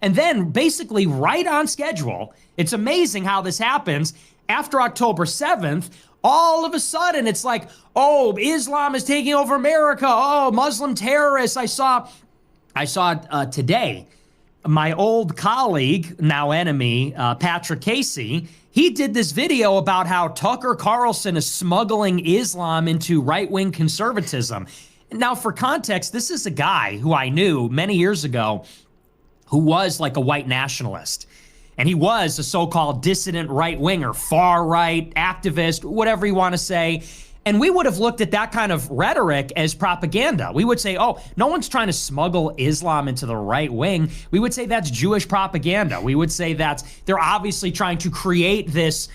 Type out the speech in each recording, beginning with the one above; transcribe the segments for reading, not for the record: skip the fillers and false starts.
And then basically right on schedule, it's amazing how this happens. After October 7th, all of a sudden it's like, oh, Islam is taking over America. Oh, Muslim terrorists. I saw today, my old colleague, now enemy, Patrick Casey, he did this video about how Tucker Carlson is smuggling Islam into right-wing conservatism. Now, for context, this is a guy who I knew many years ago who was like a white nationalist. And he was a so-called dissident right-winger, far-right, activist, whatever you want to say. And we would have looked at that kind of rhetoric as propaganda. We would say, oh, no one's trying to smuggle Islam into the right wing. We would say that's Jewish propaganda. We would say that they're obviously trying to create this,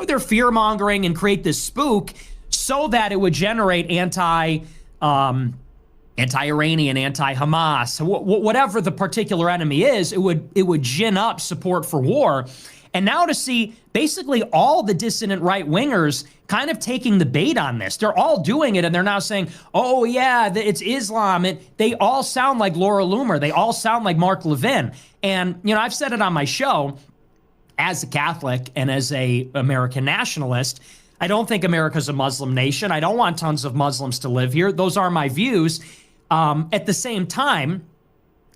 they're fear-mongering and create this spook so that it would generate anti-Iranian, anti-Hamas, whatever the particular enemy is, it would gin up support for war. And now to see basically all the dissident right-wingers kind of taking the bait on this. They're all doing it, and they're now saying, oh, yeah, it's Islam. They all sound like Laura Loomer. They all sound like Mark Levin. And, you know, I've said it on my show, as a Catholic and as a American nationalist, I don't think America's a Muslim nation. I don't want tons of Muslims to live here. Those are my views. At the same time,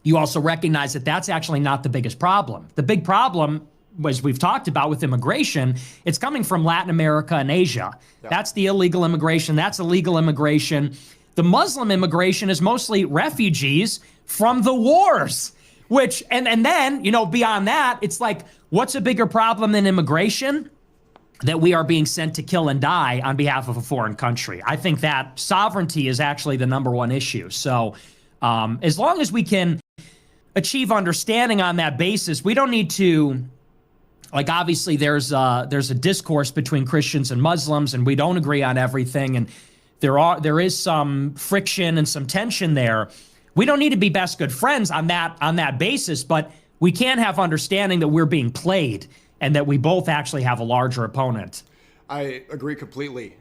you also recognize that that's actually not the biggest problem. The big problem, as we've talked about with immigration, it's coming from Latin America and Asia. Yeah. That's the illegal immigration. That's illegal immigration. The Muslim immigration is mostly refugees from the wars, which, and then, you know, beyond that, it's like, what's a bigger problem than immigration? That we are being sent to kill and die on behalf of a foreign country. I think that sovereignty is actually the number one issue. So as long as we can achieve understanding on that basis, we don't need to, like, obviously there's a discourse between Christians and Muslims, and we don't agree on everything, and there is some friction and some tension there. We don't need to be best good friends on that basis, but we can have understanding that we're being played and that we both actually have a larger opponent. I agree completely.